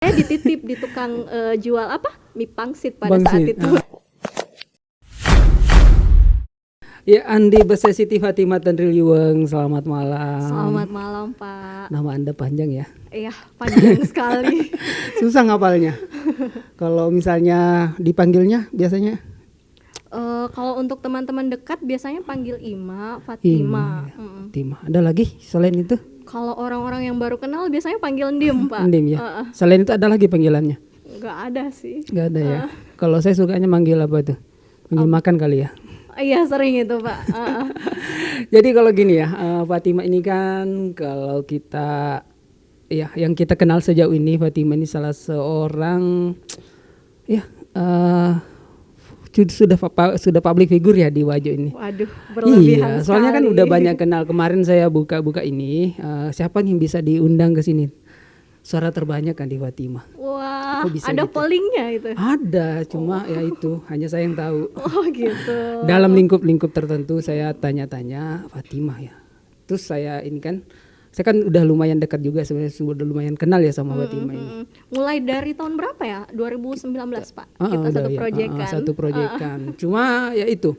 Saya dititip di tukang jual apa? Mie pangsit pada saat Bangsit. itu. Ya, Andi Bese Siti Fatimah Tanril Yuweng, selamat malam. Selamat malam, Pak. Nama Anda panjang ya? Iya, panjang sekali. Susah ngapalnya. Kalau misalnya dipanggilnya biasanya? Kalau untuk teman-teman dekat biasanya panggil Ima, Fatima. Fatimah. Ada lagi selain itu? Kalau orang-orang yang baru kenal biasanya panggil Ndim, Pak. Ndim ya. Selain itu ada lagi panggilannya? Nggak ada sih. Nggak ada ya. Kalau saya sukanya manggil apa tuh? Manggil makan kali ya. Iya, sering itu, Pak. Jadi kalau gini ya, Fatimah ini kan kalau kita ya yang kita kenal sejauh ini, Fatimah ini salah seorang ya sudah public figure ya di Wajo ini. Waduh, berlebihan Iya, soalnya kan sekali. udah banyak kenal. Kemarin saya buka-buka ini, siapa nih yang bisa diundang ke sini? Suara terbanyak kan di Fatimah. Wah, Kok bisa ada gitu? pollingnya itu. Ada, cuma ya itu hanya saya yang tahu. Oh gitu. Dalam lingkup-lingkup tertentu saya tanya-tanya Fatimah ya. Terus saya ini kan, saya kan udah lumayan dekat juga sebenarnya, sudah lumayan kenal ya sama Fatimah ini. Mulai dari tahun berapa ya? 2019, Pak. Kita Udah, satu ya, proyekan. satu proyekan. Cuma ya itu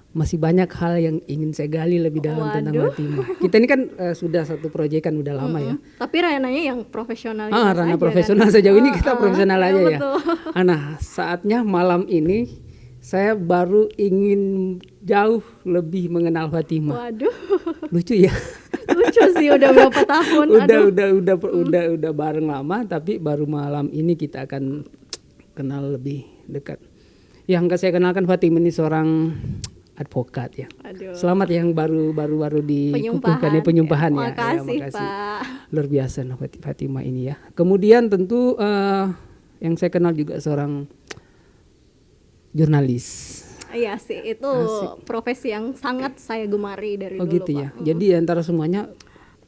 masih banyak hal yang ingin saya gali lebih dalam tentang Waduh. Fatimah. Kita ini kan sudah satu proyekan udah lama ya. Tapi ranahnya yang profesional. Ranah aja, profesional kan? sejauh ini kita profesional aja ya. Betul. Nah, saatnya malam ini saya baru ingin jauh lebih mengenal Fatimah. Waduh, Lucu ya. lucu sih udah berapa tahun. Udah bareng lama, tapi baru malam ini kita akan kenal lebih dekat. Yang saya kenalkan Fatimah ini seorang advokat ya. Aduh. Selamat yang baru dikukuhkan ya, penyumpahan ya. Makasih, Makasih. Pak. Luar biasa nah, Fatimah ini ya. Kemudian tentu yang saya kenal juga seorang jurnalis. Iya sih, itu profesi yang sangat saya gemari dari Oh dulu, gitu Pak. ya. Jadi antara semuanya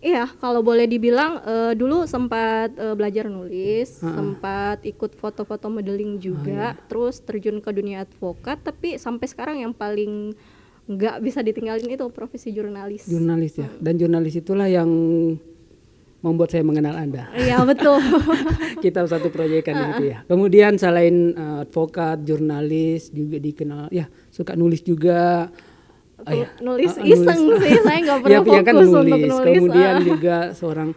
Iya, kalau boleh dibilang dulu sempat belajar nulis, sempat ikut foto-foto modeling juga, terus terjun ke dunia advokat, tapi sampai sekarang yang paling nggak bisa ditinggalin itu profesi jurnalis. jurnalis ya. Dan jurnalis itulah yang membuat saya mengenal Anda. Iya betul. Kita satu proyekan gitu ya. Kemudian selain advokat, jurnalis juga dikenal ya, suka nulis juga. Nulis iseng sih, saya nggak pernah fokus kan untuk nulis. Kemudian juga seorang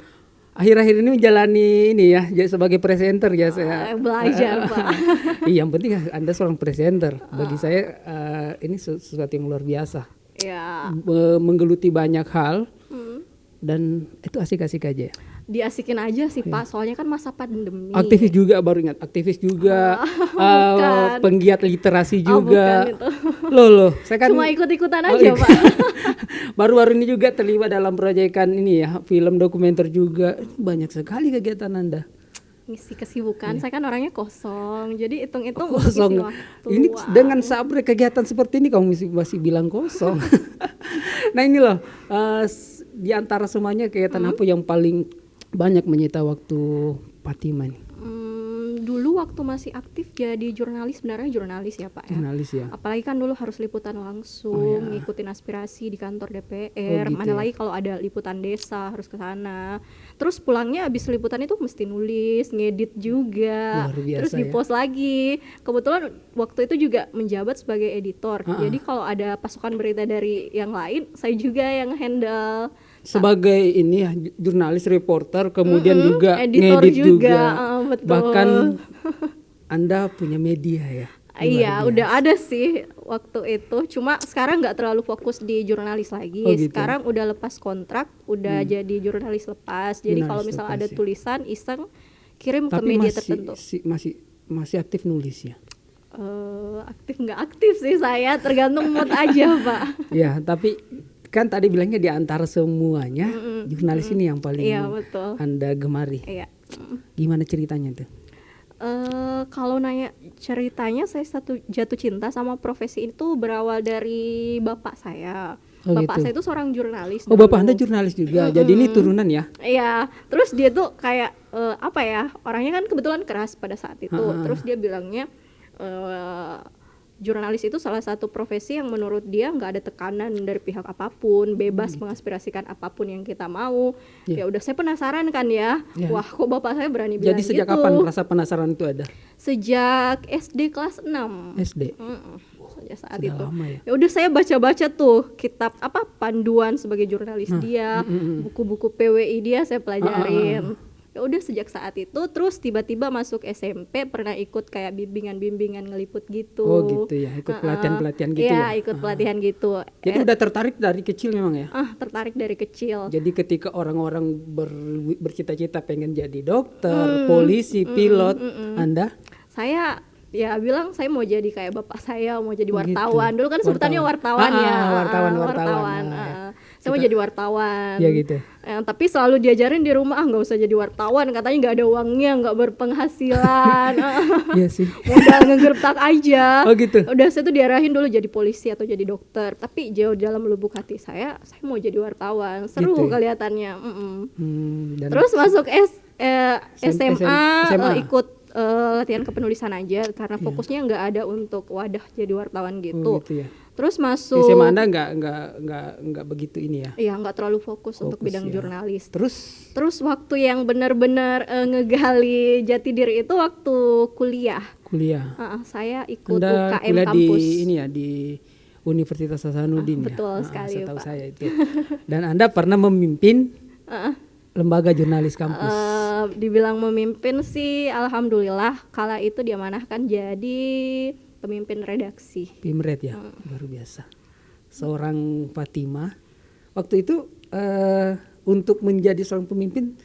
akhir-akhir ini menjalani ini ya sebagai presenter ya saya belajar, Pak. Iya, yang penting Anda seorang presenter. Bagi saya ini sesuatu yang luar biasa. Ya, Menggeluti banyak hal dan itu asik-asik aja. diasikin aja sih, Pak. Soalnya kan masa pandemi. Aktivis juga, baru ingat aktivis juga, bukan. penggiat literasi juga. Bukan itu. Loh, saya kan Cuma ikut-ikutan aja, iya. Pak. Baru-baru ini juga terlibat dalam proyekan ini ya, film dokumenter juga. Banyak sekali kegiatan Anda. Ngisi kesibukan, saya kan orangnya kosong. Jadi hitung-hitung Kosong. ngisi waktu. Ini Wah. dengan sabar kegiatan seperti ini kamu masih bilang kosong. Nah ini loh, di antara semuanya kegiatan apa yang paling banyak menyita waktu Fatimah nih? Dulu waktu masih aktif jadi jurnalis, sebenarnya jurnalis ya, Pak ya. Jurnalis ya. Apalagi kan dulu harus liputan langsung, ngikutin aspirasi di kantor DPR. gitu Mana ya. lagi kalau ada liputan desa harus ke sana. Terus pulangnya abis liputan itu mesti nulis, ngedit juga. Luar biasa Terus ya. di-post lagi. Kebetulan waktu itu juga menjabat sebagai editor. Jadi kalau ada pasukan berita dari yang lain, saya juga yang handle. Sebagai ini ya, jurnalis, reporter, kemudian juga editor ngedit juga. betul. Bahkan Anda punya media ya. Iya, udah ada sih waktu itu. Cuma sekarang nggak terlalu fokus di jurnalis lagi. Oh, gitu. Sekarang udah lepas kontrak, udah jadi jurnalis lepas. Jadi kalau Jurnalis misal lepas ada ya. tulisan iseng kirim ke Tapi media masih, tertentu. masih aktif nulis ya. Aktif nggak aktif sih saya, tergantung mood aja, Pak. Ya, tapi kan tadi bilangnya di antara semuanya jurnalis ini yang paling Iya, betul. Anda gemari. Iya. Gimana ceritanya tuh? Kalau nanya ceritanya, saya jatuh cinta sama profesi itu berawal dari bapak saya. Oh, Bapak gitu. saya itu seorang jurnalis. Oh, dulu. Bapak Anda jurnalis juga. Jadi ini turunan ya? Iya, terus dia tuh kayak apa ya, orangnya kan kebetulan keras pada saat itu. Terus dia bilangnya jurnalis itu salah satu profesi yang menurut dia nggak ada tekanan dari pihak apapun, bebas mengaspirasikan apapun yang kita mau. Iya. Ya udah, saya penasaran kan ya. Iya. Wah, kok bapak saya berani bilang Jadi sejak gitu. kapan rasa penasaran itu ada? Sejak SD kelas 6. SD. Sejak saat Sudah itu. lama ya. Ya udah, saya baca-baca tuh kitab panduan sebagai jurnalis dia, buku-buku PWI dia saya pelajarin. Ya udah, sejak saat itu terus tiba-tiba masuk SMP pernah ikut kayak bimbingan-bimbingan ngeliput gitu. Oh gitu ya, ikut pelatihan-pelatihan gitu ya. Iya, ikut pelatihan gitu. Jadi udah tertarik dari kecil memang ya. Tertarik dari kecil. Jadi ketika orang-orang bercita-cita pengen jadi dokter, polisi, pilot, Anda? Saya ya bilang saya mau jadi kayak bapak saya, mau jadi Oh, wartawan. gitu. Dulu kan sebutannya wartawan ya. Wartawan. Saya mau jadi wartawan. Ya gitu. Tapi selalu diajarin di rumah, nggak usah jadi wartawan, katanya nggak ada uangnya, nggak berpenghasilan. Iya sih. Modal ngegertak aja. Oh gitu. Udah, saya tuh diarahin dulu jadi polisi atau jadi dokter. Tapi jauh dalam lubuk hati saya mau jadi wartawan. Seru Gitu ya? kelihatannya. Dan Terus masuk SMA, SMA. ikut latihan kepenulisan aja karena fokusnya nggak ada untuk wadah jadi wartawan gitu. Oh, gitu ya. Terus Di masuk SMA Anda nggak begitu ini ya. Iya, nggak terlalu fokus untuk bidang ya. jurnalis. Terus Terus waktu yang benar-benar ngegali jati diri itu waktu kuliah. kuliah. Saya ikut Anda UKM kuliah kampus. di ini ya, di Universitas Hasanuddin ya. Betul sekali, setahu Pak. saya itu. Dan Anda pernah memimpin lembaga jurnalis kampus. Dibilang memimpin sih, alhamdulillah kala itu diamanahkan jadi pemimpin redaksi. Pimret ya, luar biasa. Seorang Fatima. Waktu itu untuk menjadi seorang pemimpin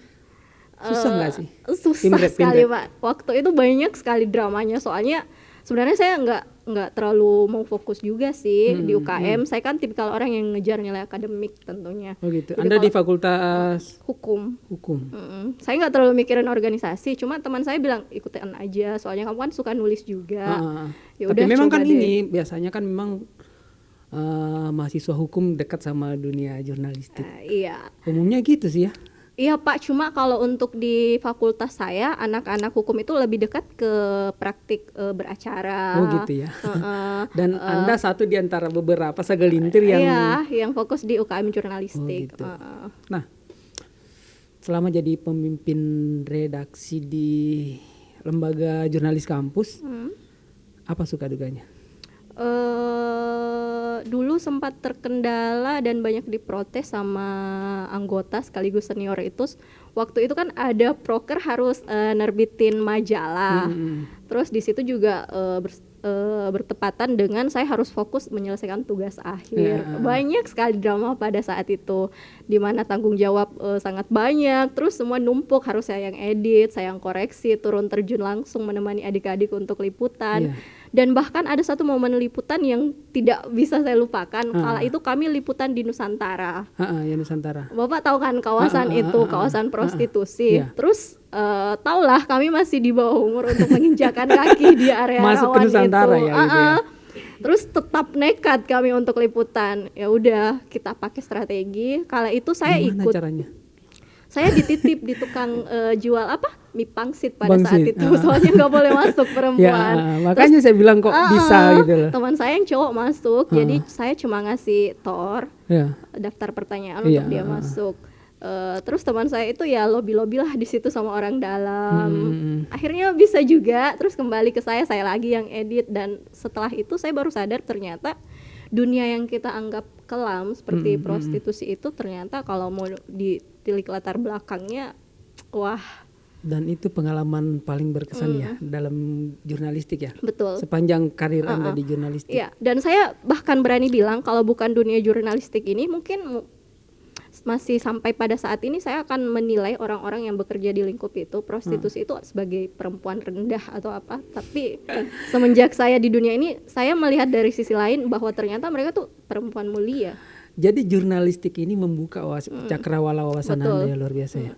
susah nggak sih? Susah sekali Pak. Waktu itu banyak sekali dramanya, soalnya sebenarnya saya nggak terlalu mau fokus juga sih di UKM. Saya kan tipikal orang yang ngejar nilai akademik tentunya. Oh gitu. Jadi Anda di Fakultas Hukum. Hukum. Saya nggak terlalu mikirin organisasi, cuma teman saya bilang ikutin aja, soalnya kamu kan suka nulis juga. Ya Tapi udah, memang coba kan deh. ini biasanya kan memang mahasiswa hukum dekat sama dunia jurnalistik. Iya. Umumnya gitu sih ya. Iya Pak, cuma kalau untuk di fakultas saya, anak-anak hukum itu lebih dekat ke praktik beracara. Oh gitu ya. Dan Anda satu di antara beberapa segelintir yang Iya, yang fokus di UKM jurnalistik. Oh, gitu. Nah, selama jadi pemimpin redaksi di lembaga jurnalis kampus, apa suka duganya? Dulu sempat terkendala dan banyak diprotes sama anggota sekaligus senior itu. Waktu itu kan ada proker harus nerbitin majalah. Terus di situ juga bertepatan dengan saya harus fokus menyelesaikan tugas akhir. Banyak sekali drama pada saat itu, di mana tanggung jawab sangat banyak. Terus semua numpuk, harus saya yang edit, saya yang koreksi, turun terjun langsung menemani adik-adik untuk liputan. Dan bahkan ada satu momen liputan yang tidak bisa saya lupakan. Kala itu kami liputan di Nusantara. Ya Nusantara. Bapak tahu kan kawasan itu, kawasan prostitusi. Terus taulah kami masih di bawah umur untuk menginjakan kaki di area Masuk ke rawan Nusantara itu. ya, gitu ya. Terus tetap nekat kami untuk liputan. Ya udah, kita pakai strategi. Kala itu saya Gimana ikut. caranya? Saya dititip di tukang jual mi pangsit pada Bangsit, saat itu. Soalnya nggak boleh masuk perempuan. Ya, makanya saya bilang kok bisa gitu loh. Teman saya yang cowok masuk, jadi saya cuma ngasih Ya. daftar pertanyaan untuk dia masuk. Terus teman saya itu ya lobby lah di situ sama orang dalam. Akhirnya bisa juga. Terus kembali ke saya lagi yang edit. Dan setelah itu saya baru sadar ternyata dunia yang kita anggap kelam seperti prostitusi itu ternyata kalau mau ditilik latar belakangnya, wah. Dan itu pengalaman paling berkesan ya dalam jurnalistik ya. Betul. Sepanjang karir Anda di jurnalistik. Iya, dan saya bahkan berani bilang kalau bukan dunia jurnalistik ini, mungkin masih sampai pada saat ini saya akan menilai orang-orang yang bekerja di lingkup itu prostitusi itu sebagai perempuan rendah atau apa. Tapi semenjak saya di dunia ini, saya melihat dari sisi lain bahwa ternyata mereka tuh perempuan mulia. Jadi jurnalistik ini membuka cakrawala wawasan Betul. Anda ya, luar biasa ya.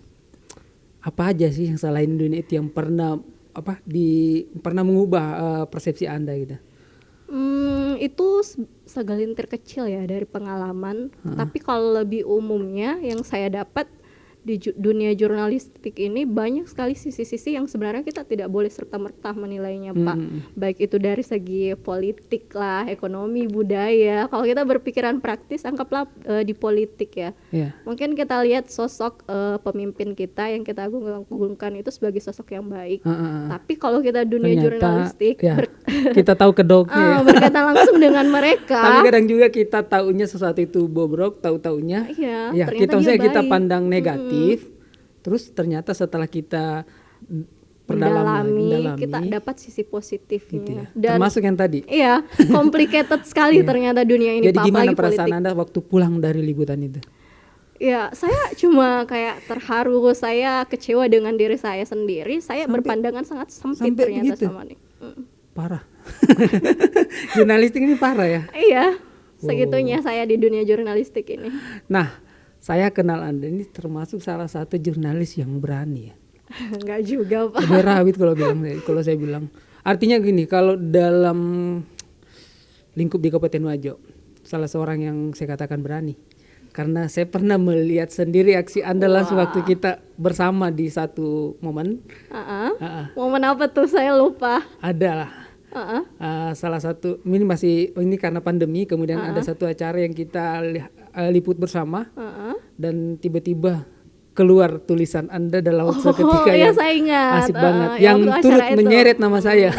Apa aja sih yang selain dunia itu yang pernah mengubah persepsi Anda gitu? Itu segelintir kecil ya dari pengalaman. Tapi kalau lebih umumnya yang saya dapat di dunia jurnalistik ini banyak sekali sisi-sisi yang sebenarnya kita tidak boleh serta-merta menilainya, Pak. Baik itu dari segi politik lah, ekonomi, budaya. Kalau kita berpikiran praktis, anggaplah di politik ya. Mungkin kita lihat sosok pemimpin kita yang kita agung-agungkan itu sebagai sosok yang baik. Tapi kalau kita dunia Ternyata, jurnalistik, kita tahu kedoknya. berkaitan langsung dengan mereka. Tapi kadang juga kita taunya sesuatu itu bobrok, tahu-taunya. Iya, Kita pandang negatif, terus ternyata setelah kita mendalami, kita dapat sisi positifnya. Gitu ya. Dan termasuk yang tadi. Iya, complicated sekali ternyata dunia ini. Jadi Pak, gimana apalagi perasaan politik. Anda waktu pulang dari liputan itu? Ya, saya cuma kayak terharu, saya kecewa dengan diri saya sendiri. Saya berpandangan sangat sempit ternyata begitu? sama nih. Parah. Jurnalistik ini parah ya. Iya, segitunya saya di dunia jurnalistik ini. Nah, saya kenal Anda ini termasuk salah satu jurnalis yang berani ya. Enggak juga, Pak. Lebih rawit kalau saya bilang. Artinya gini, kalau dalam lingkup di Kabupaten Wajo, salah seorang yang saya katakan berani. Karena saya pernah melihat sendiri aksi Anda langsung waktu kita bersama di satu momen. Momen apa tuh, saya lupa. Adalah salah satu, ini karena pandemi, kemudian ada satu acara yang kita liput bersama, dan tiba-tiba keluar tulisan Anda dalam waktu ketika yang saya ingat. asik banget, yang yang turut itu menyeret nama saya.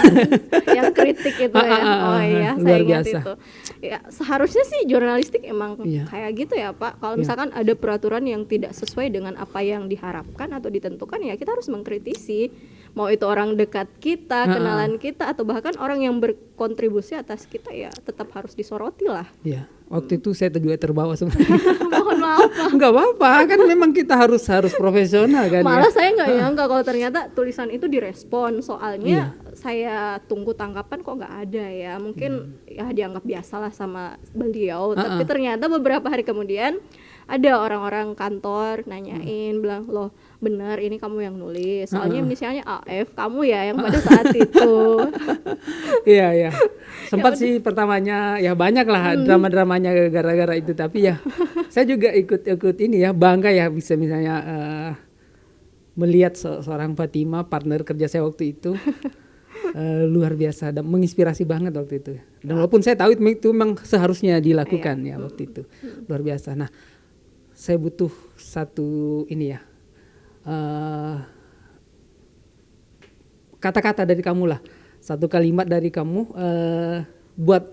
Yang kritik itu ya. Iya, saya luar ingat biasa. itu. Ya, seharusnya sih jurnalistik emang kayak gitu ya, Pak. Kalau misalkan ada peraturan yang tidak sesuai dengan apa yang diharapkan atau ditentukan, ya kita harus mengkritisi. Mau itu orang dekat kita, kenalan kita, atau bahkan orang yang berkontribusi atas kita, ya tetap harus disoroti lah. Iya, waktu itu saya juga terbawa sebenarnya. Mohon maaf, Pak. Enggak apa-apa, kan memang kita harus profesional kan. Malah saya nggak nyangka kalau ternyata tulisan itu direspon. Soalnya saya tunggu tanggapan kok nggak ada ya. Mungkin ya dianggap biasalah sama beliau. Tapi ternyata beberapa hari kemudian ada orang-orang kantor nanyain, bilang, loh benar ini kamu yang nulis, soalnya inisialnya AF, kamu ya yang pada saat itu. Iya. Sempat sih pertamanya ya banyak lah drama-dramanya gara-gara itu, tapi ya saya juga ikut ini ya, bangga ya bisa misalnya melihat seorang Fatima, partner kerja saya waktu itu. Luar biasa dan menginspirasi banget waktu itu. Dan walaupun saya tahu itu memang seharusnya dilakukan ya waktu itu. Luar biasa. Nah, saya butuh satu ini ya, kata-kata dari kamu lah, satu kalimat dari kamu buat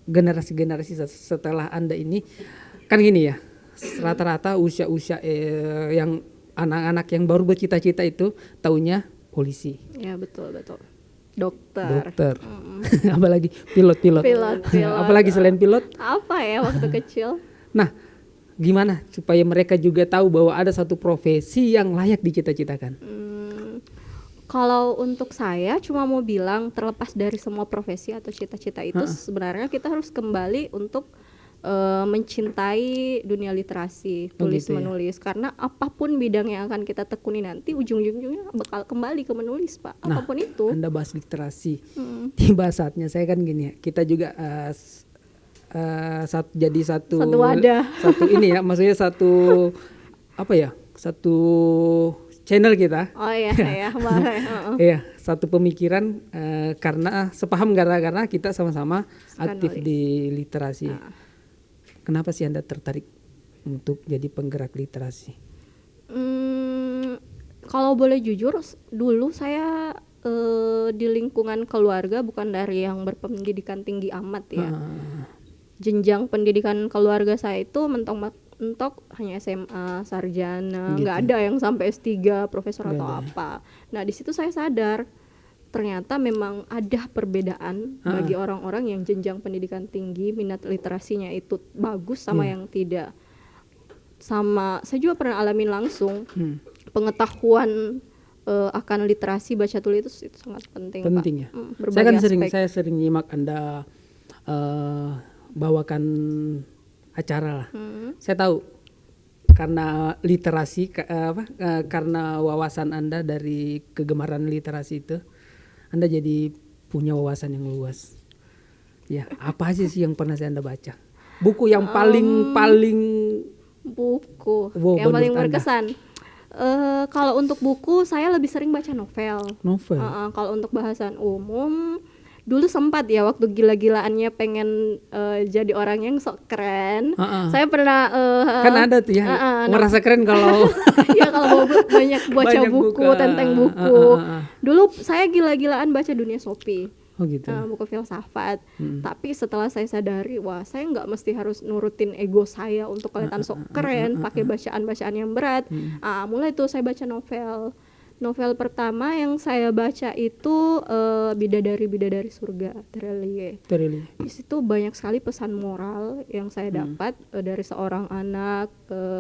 generasi-generasi setelah Anda ini. Kan gini ya, rata-rata usia-usia yang anak-anak yang baru bercita-cita itu taunya polisi. Ya betul. Dokter. Apalagi pilot. Apalagi selain pilot. Apa ya waktu kecil? Nah, gimana supaya mereka juga tahu bahwa ada satu profesi yang layak dicita-citakan? Kalau untuk saya cuma mau bilang, terlepas dari semua profesi atau cita-cita itu, sebenarnya kita harus kembali untuk mencintai dunia literasi, tulis menulis, karena apapun bidang yang akan kita tekuni nanti ujung-ujungnya bakal kembali ke menulis, Pak. Apapun itu. Anda bahas literasi, tiba saatnya saya kan gini ya, kita juga jadi satu wadah, satu ini ya, maksudnya satu channel kita. Oh iya. Iya, satu pemikiran karena sepaham karena kita sama-sama aktif di literasi. Kenapa sih Anda tertarik untuk jadi penggerak literasi? Kalau boleh jujur, dulu saya di lingkungan keluarga bukan dari yang berpendidikan tinggi amat ya. Jenjang pendidikan keluarga saya itu mentok hanya SMA, sarjana, nggak ada yang sampai S3, profesor atau apa. Nah di situ saya sadar ternyata memang ada perbedaan bagi orang-orang yang jenjang pendidikan tinggi, minat literasinya itu bagus sama yang tidak. Sama saya juga pernah alamin langsung pengetahuan akan literasi baca tulis itu sangat penting, Pak. Ya. Saya kan saya sering nyimak Anda bawakan acara lah. Saya tahu karena literasi karena wawasan Anda dari kegemaran literasi itu, Anda jadi punya wawasan yang luas. Ya, apa aja sih yang pernah Anda baca? Buku yang paling Buku Wow, yang paling menurut Anda. berkesan. Kalau untuk buku saya lebih sering baca novel. Novel. Kalau untuk bahasan umum dulu sempat ya waktu gila-gilaannya pengen jadi orang yang sok keren. Saya pernah Kan ada tuh ya, merasa keren kalau ya kalau banyak baca Banyak buku buku, tentang buku. Dulu saya gila-gilaan baca Dunia Sophie. oh gitu. Buku filsafat. Tapi setelah saya sadari, wah saya nggak mesti harus nurutin ego saya untuk kelihatan sok keren, pakai bacaan-bacaan yang berat. Mulai tuh saya baca novel. Novel pertama yang saya baca itu Bidadari Surga, Terelie. Di situ banyak sekali pesan moral yang saya dapat dari seorang anak,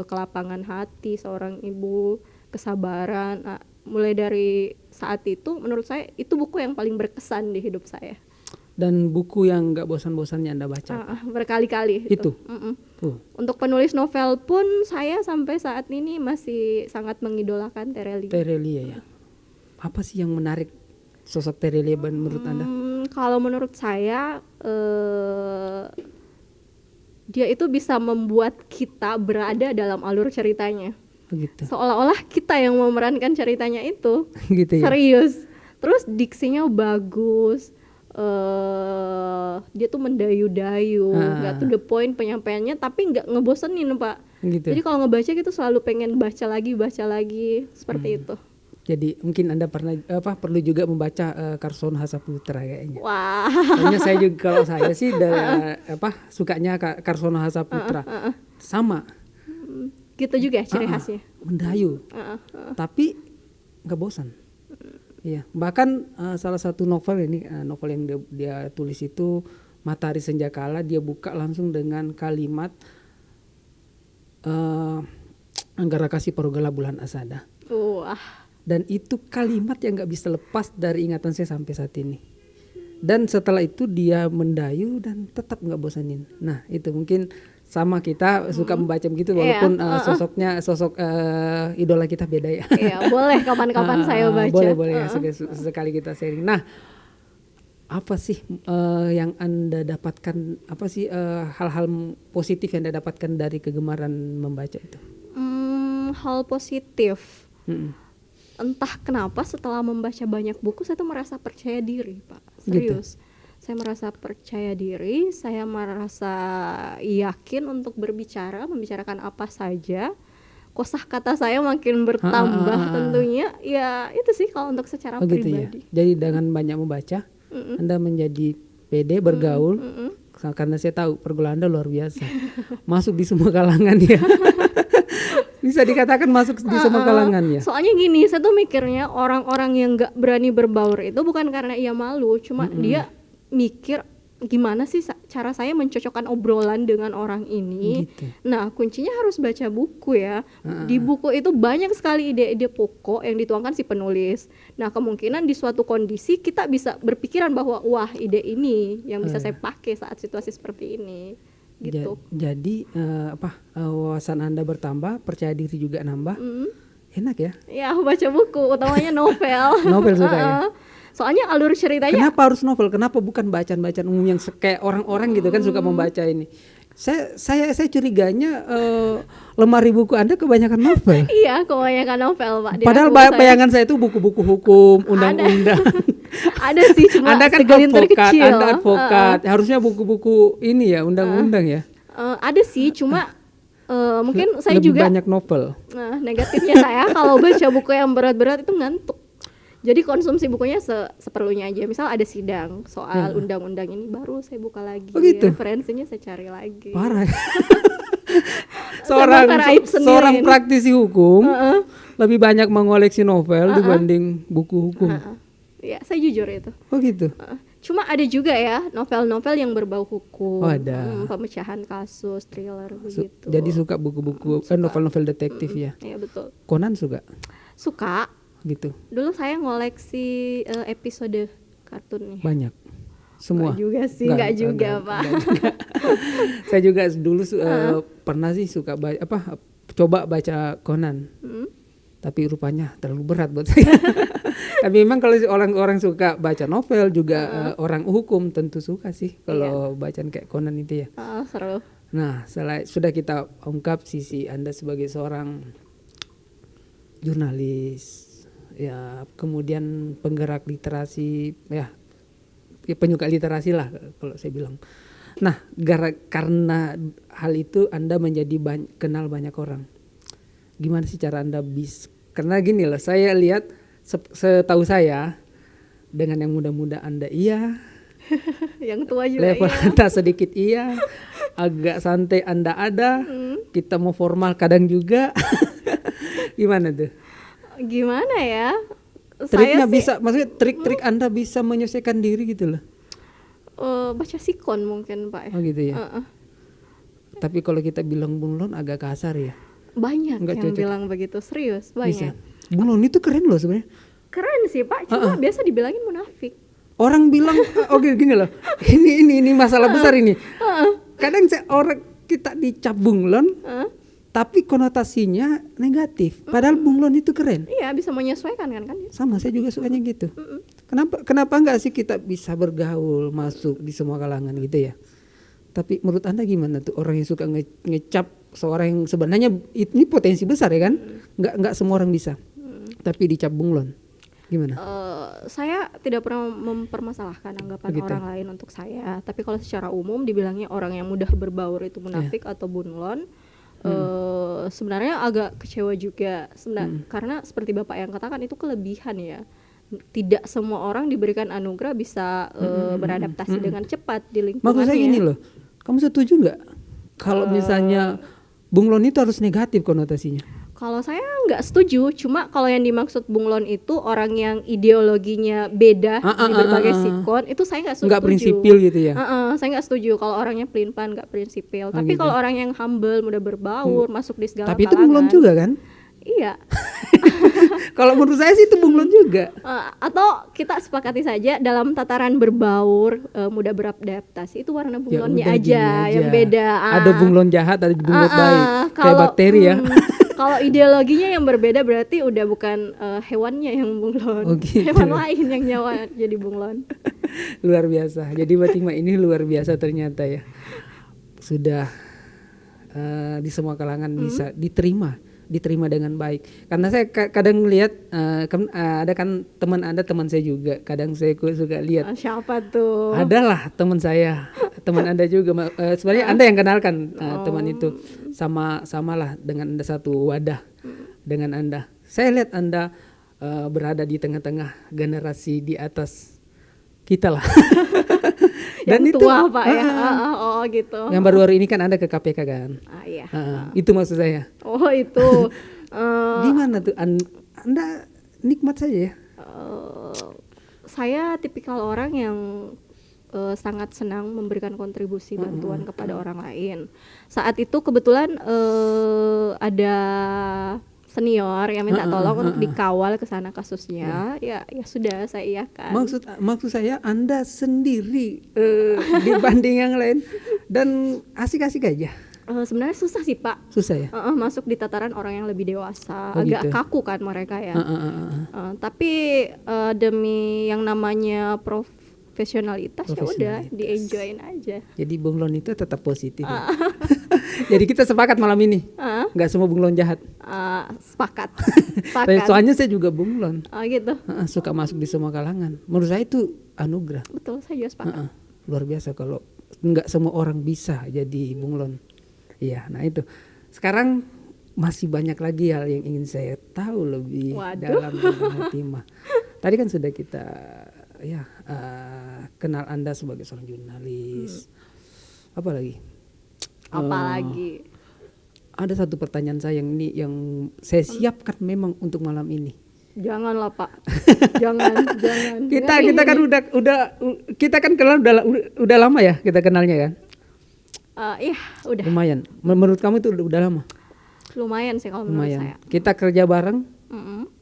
kelapangan hati seorang ibu, kesabaran. Mulai dari saat itu menurut saya itu buku yang paling berkesan di hidup saya. Dan buku yang nggak bosan-bosannya Anda baca? Berkali-kali Itu. Untuk penulis novel pun saya sampai saat ini masih sangat mengidolakan Terelie. Terelie ya. Apa sih yang menarik sosok Terelie menurut Anda? Kalau menurut saya dia itu bisa membuat kita berada dalam alur ceritanya. Begitu. Seolah-olah kita yang memerankan ceritanya itu. Gitu ya. Serius. Terus diksinya bagus. Dia tuh mendayu-dayu, nggak to the point penyampaiannya, tapi nggak ngebosenin Pak. Gitu. Jadi kalau ngebaca gitu selalu pengen baca lagi seperti itu. Jadi mungkin Anda perlu juga membaca Karsono Hasaputra kayaknya. Wah. Soalnya saya juga, kalau saya sih sukanya Karsono Hasaputra. Sama. Gitu juga ciri khasnya. Mendayu. Tapi nggak bosan. Iya, bahkan salah satu novel ini, novel yang dia tulis itu Matahari Senjakala, dia buka langsung dengan kalimat Anggara Kasih Parugala Bulan Asada. Wah. Dan itu kalimat yang nggak bisa lepas dari ingatan saya sampai saat ini. Dan setelah itu dia mendayu dan tetap nggak bosanin. Nah itu mungkin sama kita suka membaca begitu, walaupun sosok idola kita beda ya. Iya, boleh kapan-kapan saya baca. Boleh ya, sekali kita sharing. Nah, apa sih yang Anda dapatkan, apa sih hal-hal positif yang Anda dapatkan dari kegemaran membaca itu? Hal positif. Entah kenapa setelah membaca banyak buku saya tuh merasa percaya diri, Pak. Serius. Gitu. Saya merasa percaya diri, saya merasa yakin untuk membicarakan apa saja. Kosakata saya makin bertambah tentunya. Ya itu sih kalau untuk secara pribadi. Gitu ya? Jadi dengan banyak membaca, Anda menjadi pede bergaul. Karena saya tahu pergaulan Anda luar biasa. Masuk di semua kalangan ya. Bisa dikatakan masuk di semua kalangan ya. Soalnya gini, saya tuh mikirnya orang-orang yang gak berani berbaur itu bukan karena ia malu, cuma dia mikir gimana sih cara saya mencocokkan obrolan dengan orang ini. Gitu. Nah kuncinya harus baca buku ya. Di buku itu banyak sekali ide-ide pokok yang dituangkan si penulis. Nah kemungkinan di suatu kondisi kita bisa berpikiran bahwa wah ide ini yang bisa saya pakai saat situasi seperti ini. Gitu. Jadi wawasan Anda bertambah, percaya diri juga nambah. Enak ya? Ya baca buku, utamanya novel. Novel suka ya? Soalnya alur ceritanya. Kenapa harus novel? Kenapa bukan bacaan-bacaan umum yang kayak orang-orang gitu kan suka membaca ini? Saya curiganya lemari buku Anda kebanyakan novel. Iya, kebanyakan novel, Pak. Padahal bayangan saya itu buku-buku hukum, undang-undang. Ada sih, cuma Anda kan segelintir kecil. Anda advokat, harusnya buku-buku ini ya, undang-undang ya. Ada sih, cuma mungkin saya lebih juga banyak novel. Negatifnya saya kalau baca buku yang berat-berat itu ngantuk. Jadi konsumsi bukunya seperlunya aja. Misal ada sidang soal undang-undang ini, baru saya buka lagi. Gitu? Referensinya saya cari lagi. Parah. seorang praktisi hukum lebih banyak mengoleksi novel dibanding buku hukum. Ya, saya jujur itu. Oh gitu. Cuma ada juga ya novel-novel yang berbau hukum. Oh, ada. Pemecahan kasus, thriller begitu. Jadi suka buku-buku novel-novel detektif ya. Iya betul. Conan suka? Suka. Gitu. Dulu saya ngoleksi episode kartunnya. Banyak. Semua. Enggak juga sih, enggak juga, Pak. Saya juga dulu pernah sih suka coba baca Conan. Tapi rupanya terlalu berat buat saya. Tapi memang kalau orang-orang suka baca novel juga orang hukum tentu suka sih kalau bacaan kayak Conan itu ya. Seru. Nah, sudah kita ungkap sisi Anda sebagai seorang jurnalis, ya, kemudian penggerak literasi, ya penyuka literasi lah kalau saya bilang. Nah, karena hal itu Anda menjadi kenal banyak orang. Gimana sih cara Anda karena gini loh, saya lihat setahu saya dengan yang muda-muda Anda iya, yang tua juga level iya. Anda sedikit iya, agak santai Anda ada, kita mau formal kadang juga. Gimana tuh? Gimana ya? Triknya Saya sih bisa, maksudnya trik-trik Anda bisa menyesuaikan diri gitu loh. baca sikon mungkin Pak ya. Oh gitu ya. Heeh. Tapi kalau kita bilang bunglon agak kasar ya. Banyak Nggak yang cocok. bilang begitu, serius Bisa. banyak. Bunglon itu keren loh sebenarnya. Keren sih Pak, cuma biasa dibilangin munafik. Orang bilang oke gini loh. Ini masalah besar ini. Kadang kita dicap bunglon, tapi konotasinya negatif. Padahal bunglon itu keren. Iya, bisa menyesuaikan kan. Sama, saya juga sukanya gitu. Kenapa enggak sih kita bisa bergaul, masuk di semua kalangan gitu ya? Tapi menurut Anda gimana tuh orang yang suka ngecap seorang yang sebenarnya ini potensi besar ya kan? Enggak semua orang bisa. Tapi dicap bunglon. Gimana? Saya tidak pernah mempermasalahkan anggapan Begitu. orang lain untuk saya. Tapi kalau secara umum dibilangnya orang yang mudah berbaur itu munafik atau bunglon, sebenarnya agak kecewa juga. Karena seperti Bapak yang katakan itu kelebihan ya. Tidak semua orang diberikan anugerah bisa beradaptasi dengan cepat di lingkungannya. Maksud saya gini loh, kamu setuju nggak kalau misalnya bunglon itu harus negatif konotasinya? Kalau saya nggak setuju, cuma kalau yang dimaksud bunglon itu orang yang ideologinya beda di berbagai sikon, itu saya nggak setuju. Nggak prinsipil gitu ya? Saya nggak setuju kalau orangnya pelin-pelan nggak prinsipil. Tapi gitu. kalau orang yang humble, mudah berbaur, masuk di segala Tapi itu kalangan. bunglon juga kan? Iya. Kalau menurut saya sih itu bunglon juga. Atau kita sepakati saja dalam tataran berbaur, mudah beradaptasi itu warna bunglonnya udah gini aja yang beda. Ada bunglon jahat, ada bunglon baik. Kayak Kalau, bakteri ya. Kalau ideologinya yang berbeda berarti udah bukan hewannya yang bunglon, Oh, gitu. hewan lain yang nyawa jadi bunglon. Luar biasa. Jadi Mbak Tingma ini luar biasa ternyata ya. Sudah di semua kalangan bisa diterima dengan baik. Karena saya kadang lihat ada kan teman Anda, teman saya juga. Kadang saya suka lihat. Siapa tuh? Adalah teman saya, teman Anda juga. Sebenarnya Anda yang kenalkan teman itu, samalah dengan Anda satu wadah dengan Anda. Saya lihat Anda berada di tengah-tengah generasi di atas kita lah. Dan yang itu tua Pak ya. Oh gitu. yang baru-baru ini kan Anda ke KPK kan. Iya. Itu maksud saya. Oh itu. Gimana tuh Anda nikmat saja ya? Saya tipikal orang yang sangat senang memberikan kontribusi bantuan kepada orang lain. Saat itu kebetulan ada senior yang minta tolong untuk dikawal ke sana kasusnya. Ya sudah saya iakan. Maksud saya Anda sendiri dibanding yang lain dan asik-asik aja. Sebenarnya susah sih Pak. Susah ya? Masuk di tataran orang yang lebih dewasa, Oh, agak gitu. kaku kan mereka ya. Tapi demi yang namanya profesionalitas ya udah di-enjoyin aja. Jadi bunglon itu tetap positif. Ya? Jadi kita sepakat malam ini, nggak semua bunglon jahat. Sepakat. Soalnya saya juga bunglon. Gitu. Suka masuk di semua kalangan. Menurut saya itu anugerah. Betul, saya juga sepakat. Luar biasa kalau nggak semua orang bisa jadi bunglon. Iya, nah itu. Sekarang masih banyak lagi hal yang ingin saya tahu lebih dalam tentang Tingma. Tadi kan sudah kita kenal Anda sebagai seorang jurnalis. Apa lagi? Ada satu pertanyaan saya yang saya siapkan memang untuk malam ini. Janganlah Pak. jangan. Kita kan kita kan kenal udah lama ya kita kenalnya kan? Iya, udah. Lumayan. Menurut kamu itu udah lama? Lumayan sih kalau menurut saya. Kita kerja bareng.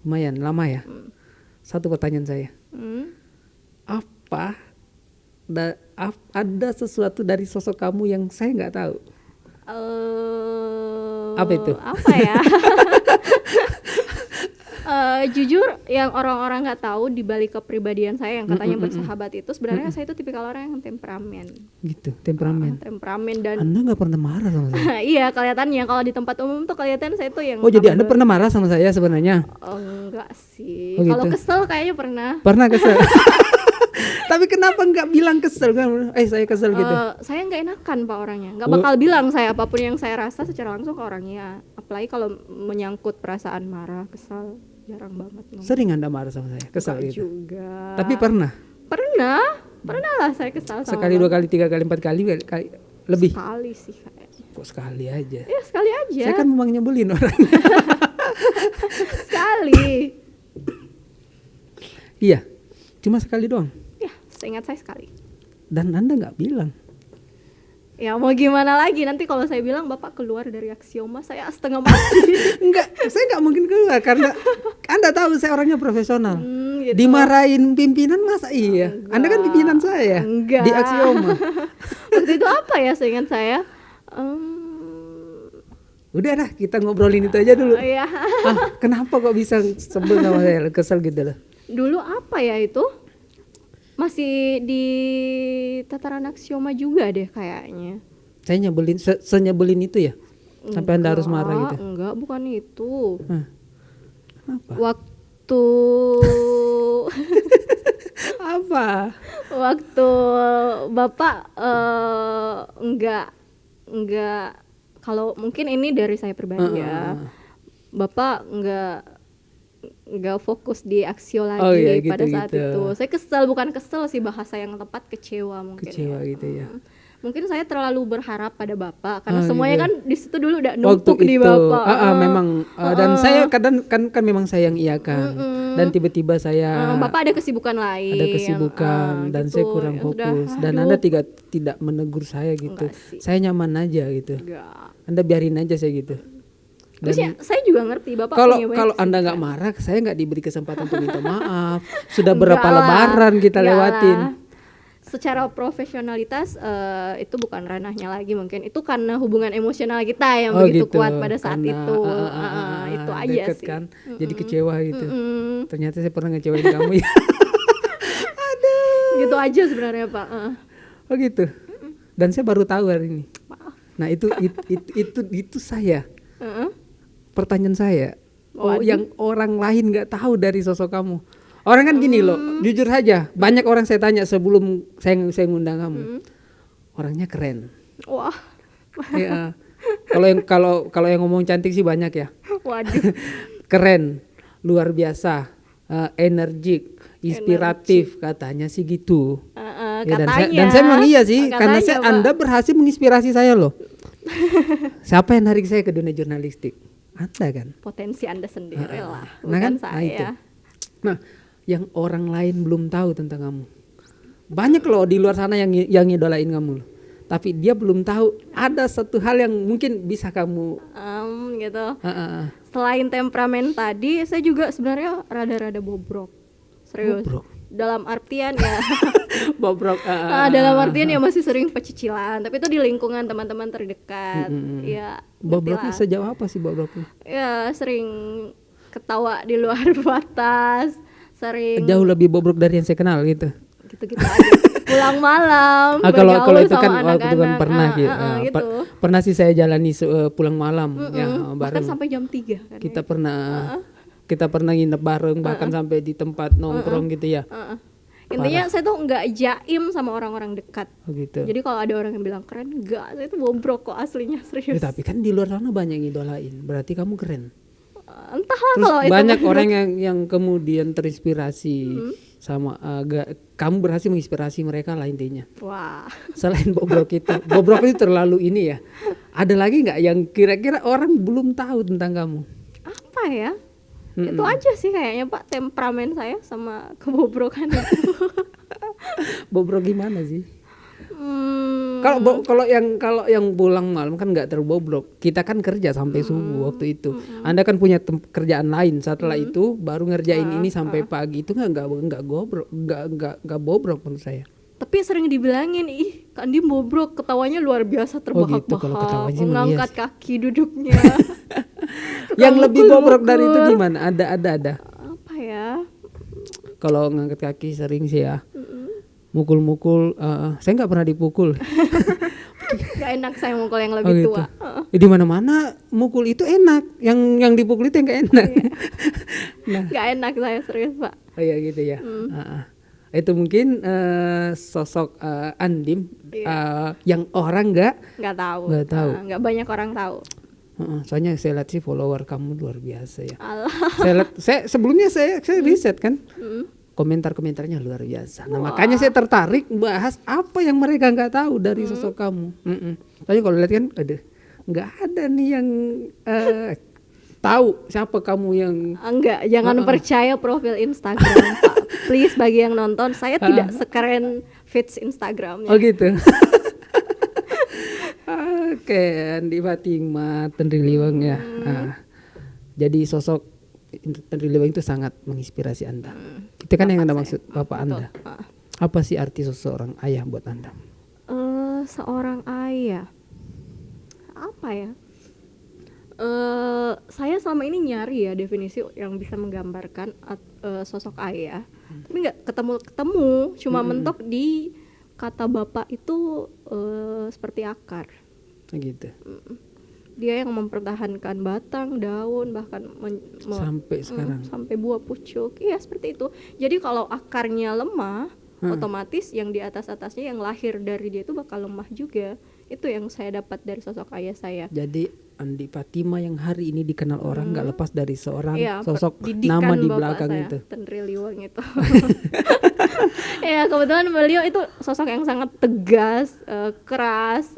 Lumayan lama ya. Satu pertanyaan saya. Ada sesuatu dari sosok kamu yang saya nggak tahu? Apa itu? Apa ya? Jujur yang orang-orang nggak tahu di balik kepribadian saya yang katanya bersahabat itu sebenarnya saya itu tipikal orang yang temperamen. Gitu, temperamen. Temperamen dan Anda nggak pernah marah sama saya? iya kelihatannya kalau di tempat umum tuh kelihatan saya tuh yang Oh jadi Anda pernah marah sama saya sebenarnya? enggak sih. Oh, gitu. Kalau kesel kayaknya pernah. Pernah kesel? Tapi kenapa nggak bilang kesel kan? Saya kesel gitu. Saya nggak enakan Pak orangnya. Nggak bakal bilang saya apapun yang saya rasa secara langsung ke orangnya. Apalagi kalau menyangkut perasaan marah, kesal, jarang banget. Sering Anda marah sama saya? Kesel Enggak gitu? juga. Tapi pernah Pernah lah saya kesal sama sekali, 2 kali, 3 kali, 4 kali, lebih? sekali sih kayaknya. Kok sekali aja? Ya sekali aja. Saya kan memang nyebelin orang. Sekali. Iya, cuma sekali doang. Ya, seingat saya sekali. Dan Anda nggak bilang. Ya mau gimana lagi, nanti kalau saya bilang Bapak keluar dari aksioma, saya setengah mati. Enggak, saya nggak mungkin keluar karena Anda tahu saya orangnya profesional. Gitu. Dimarahin pimpinan masa iya? Enggak. Anda kan pimpinan saya. Enggak. Di aksioma. Waktu itu apa ya seingat saya? Udah dah, kita ngobrolin itu aja dulu. Ya. Kenapa kok bisa sebel sama saya, kesel gitu loh? Dulu apa ya itu? Masih di tataran aksioma juga deh kayaknya. Saya nyebelin, senyebelin itu ya? Sampai Anda harus marah gitu? Enggak, bukan itu. Apa? Waktu Apa? waktu Bapak enggak kalau mungkin ini dari saya pribadi ya. Bapak enggak fokus di aksio lagi pada saat itu. Saya kesel, bukan kesel sih bahasa yang tepat, kecewa mungkin. Kecewa ya. gitu ya. Mungkin saya terlalu berharap pada Bapak karena gitu. semuanya kan di situ dulu udah Waktu numpuk di itu, Bapak. memang dan saya kadang kan memang sayang iya kan. Dan tiba-tiba saya Bapak ada kesibukan lain. ada kesibukan dan gitu. saya kurang Ya fokus udah, dan aduh. Anda tidak menegur saya gitu. Enggak sih. Saya nyaman aja gitu. Enggak. Anda biarin aja saya gitu. Terus ya, saya juga ngerti Bapak Kalau punya banyak kalau Anda kesibukan. nggak marah, saya nggak diberi kesempatan untuk minta maaf. Sudah Enggak berapa lah, lebaran kita enggak lewatin. lah. Secara profesionalitas itu bukan ranahnya lagi, mungkin itu karena hubungan emosional kita yang begitu gitu. kuat pada saat Karena, itu. Itu aja deket sih. kan, jadi kecewa gitu. Mm-mm. Ternyata saya pernah ngecewain kamu ya. Gitu aja sebenarnya Pak. Oh gitu. Dan saya baru tahu hari ini. Maaf. Nah itu saya. Heeh. Pertanyaan saya. Oh, Waduh. yang orang lain nggak tahu dari sosok kamu. Orang kan gini loh, jujur saja. Banyak orang saya tanya sebelum saya ngundang kamu. Orangnya keren. Wah. Ya. Kalau yang ngomong cantik sih banyak ya. Waduh. Keren, luar biasa, energik, inspiratif katanya sih gitu. Ya, Katanya. dan saya memang iya sih, karena Katanya, Pak. Anda berhasil menginspirasi saya loh. Siapa yang narik saya ke dunia jurnalistik? Anda kan. Potensi Anda sendiri lah, Nah kan, bukan nah itu. saya. Nah, yang orang lain belum tahu tentang kamu. Banyak loh di luar sana yang ngidolain kamu loh. Tapi dia belum tahu ada satu hal yang mungkin bisa kamu. Gitu. Selain temperamen tadi, saya juga sebenarnya rada-rada bobrok. Serius. Bobrok? Dalam artian ya. Bobrok. Dalam artian ya masih sering pecicilan, tapi itu di lingkungan teman-teman terdekat. Ya. Bobroknya ngerti lah. sejauh apa sih bobroknya? Ya sering ketawa di luar batas, sering Jauh lebih bobrok dari yang saya kenal gitu. gitu-gitu aja. Pulang malam, Kalau bergaul itu kan sama waktu itu kan anak-anak. pernah gitu. Gitu. Pernah sih saya jalani pulang malam ya Bahkan bareng. sampai jam 3 kan. Kita pernah nginep bareng bahkan sampai di tempat nongkrong gitu ya. Intinya saya tuh nggak jaim sama orang-orang dekat. Oh gitu. Jadi kalau ada orang yang bilang keren, enggak, saya tuh bobrok kok aslinya, serius. Ya, tapi kan di luar sana banyak yang ngidolain. Berarti kamu keren. Entahlah Terus kalau itu banyak menurut- orang yang kemudian terinspirasi sama kamu berhasil menginspirasi mereka lah intinya. Wah, Selain bobrok itu, bobrok itu terlalu ini ya. Ada lagi nggak yang kira-kira orang belum tahu tentang kamu? apa ya? Itu aja sih kayaknya Pak, temperamen saya sama kebobrokan itu. Bobrok gimana sih? Hmm, Kalau yang pulang malam kan nggak terbobrok. Kita kan kerja sampai subuh waktu itu. Anda kan punya kerjaan lain. Setelah itu baru ngerjain ini sampai pagi. Itu nggak bobrok menurut saya. tapi sering dibilangin, ih Kak Andi bobrok, ketawanya luar biasa Oh gitu, kalau terbahak-bahak, ketawanya emang mengangkat iya kaki duduknya. Yang lebih bobrok dari itu gimana? Ada. Apa ya? Kalau ngangkat kaki sering sih ya. Mukul-mukul, saya nggak pernah dipukul. Gak enak saya mukul yang Oh lebih gitu. tua. Di mana-mana mukul itu enak. Yang dipukul itu yang nggak enak. Nah, Gak enak saya serius Pak. oh ya gitu ya. Itu mungkin sosok Andim yang orang Nggak tahu. Nggak tahu. Nggak banyak orang tahu. soalnya saya lihat sih follower kamu luar biasa ya. Allah. Sebelumnya saya riset kan. Komentar-komentarnya luar biasa. Nah, makanya saya tertarik bahas apa yang mereka nggak tahu dari sosok kamu. Soalnya kalau lihat kan, nggak ada nih yang tahu siapa kamu yang. Enggak, jangan percaya profil Instagram Pak. Please bagi yang nonton, saya tidak sekeren feeds Instagramnya. Oh gitu. Oke, Andi Fatima Tenriliwang ya. Jadi sosok Tenriliwang itu sangat menginspirasi Anda. Itu kan yang Anda maksud Bapak Anda. Apa sih arti seseorang ayah buat Anda? Seorang ayah, apa ya? Saya selama ini nyari ya definisi yang bisa menggambarkan sosok ayah, tapi nggak ketemu. Cuma mentok di kata bapak itu seperti akar. Gitu. Dia yang mempertahankan batang, daun, bahkan sampai sekarang. Sampai buah pucuk. Iya seperti itu. Jadi kalau akarnya lemah, otomatis yang di atasnya yang lahir dari dia itu bakal lemah juga. Itu yang saya dapat dari sosok ayah saya. Jadi Andi Fatima yang hari ini dikenal orang nggak lepas dari seorang sosok didikan nama di bapak belakang saya, itu. Tenriliwang itu. Ya kebetulan beliau itu sosok yang sangat tegas, keras,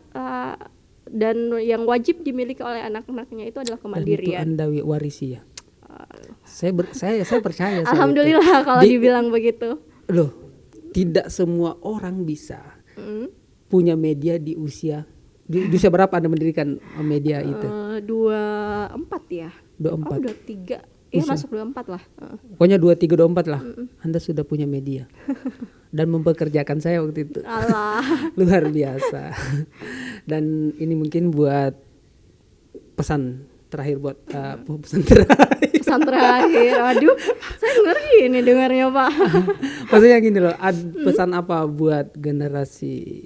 dan yang wajib dimiliki oleh anak-anaknya itu adalah kemandirian. Dan itu Anda warisi ya. Saya percaya. Alhamdulillah kalau dibilang begitu. Loh, tidak semua orang bisa punya media di usia berapa Anda mendirikan media itu? 24 ya. 24. 23. Iya masuk 24 lah. Pokoknya 23 24 lah. Anda sudah punya media. Dan mempekerjakan saya waktu itu. Allah. Luar biasa. Dan ini mungkin buat pesan terakhir buat pesan terakhir. Aduh, saya ngeri ini dengarnya Pak. Maksudnya gini loh, pesan apa buat generasi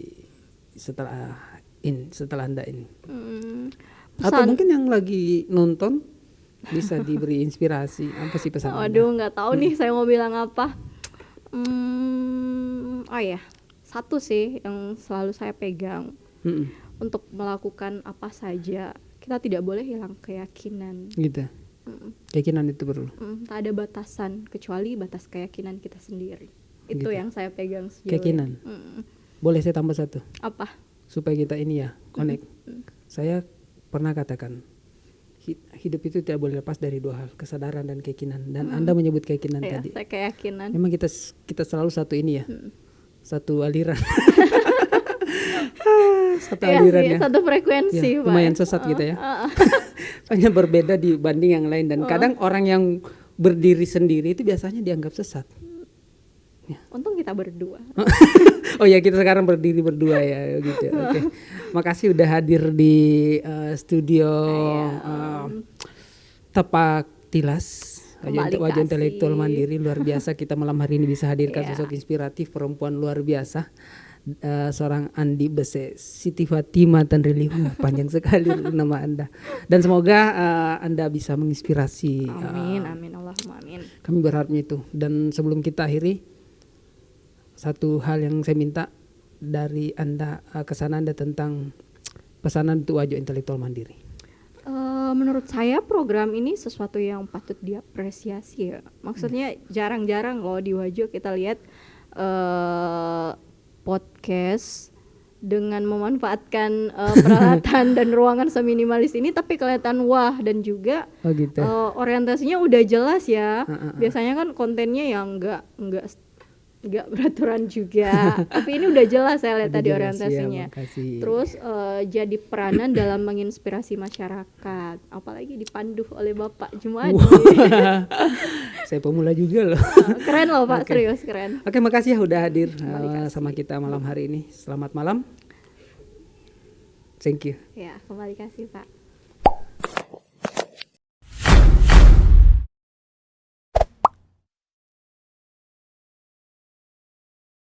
setelah Anda ini? Atau mungkin yang lagi nonton bisa diberi inspirasi. Apa sih pesan Anda? Aduh, nggak tahu nih saya mau bilang apa. Oh ya, satu sih yang selalu saya pegang. Untuk melakukan apa saja, kita tidak boleh hilang keyakinan. Gitu. Keyakinan itu perlu. Tak ada batasan kecuali batas keyakinan kita sendiri. Itu yang saya pegang sejauh. Keyakinan. Boleh saya tambah satu? Apa? Supaya kita ini ya connect. Saya pernah katakan hidup itu tidak boleh lepas dari dua hal, kesadaran dan keyakinan. Dan Anda menyebut keyakinan tadi. Saya keyakinan. Memang kita selalu satu ini ya, satu aliran. Satu aliran ya. Satu frekuensi. Ya, lumayan sesat gitu ya. Hanya berbeda dibanding yang lain dan kadang orang yang berdiri sendiri itu biasanya dianggap sesat. Ya. Untung kita berdua. Oh ya, kita sekarang berdiri berdua ya gitu. Oke. Makasih udah hadir di studio Tepak Tilas. Wajah Intelektual Mandiri luar biasa. Kita malam hari ini bisa hadirkan sosok inspiratif, perempuan luar biasa. Seorang Andi Bese Siti Fatima Tenriliwang. Panjang sekali nama Anda. Dan semoga Anda bisa menginspirasi. Amin, Allahumma amin. Kami berharapnya itu. Dan sebelum kita akhiri, satu hal yang saya minta dari Anda, kesan Anda tentang pesanan untuk Wajah Intelektual Mandiri. Menurut saya program ini sesuatu yang patut diapresiasi ya. Maksudnya jarang-jarang loh di Wajo kita lihat podcast dengan memanfaatkan peralatan dan ruangan seminimalis ini tapi kelihatan wah dan juga gitu. Orientasinya udah jelas ya. Biasanya kan kontennya yang enggak beraturan juga. Tapi ini udah jelas saya lihat tadi orientasinya. Ya, terus jadi peranan dalam menginspirasi masyarakat. Apalagi dipandu oleh Bapak Jumadi. Saya pemula juga loh. Keren loh Pak, serius keren. Oke, makasih ya udah hadir sama kita malam hari ini. Selamat malam. Thank you. Ya, kembali kasih Pak.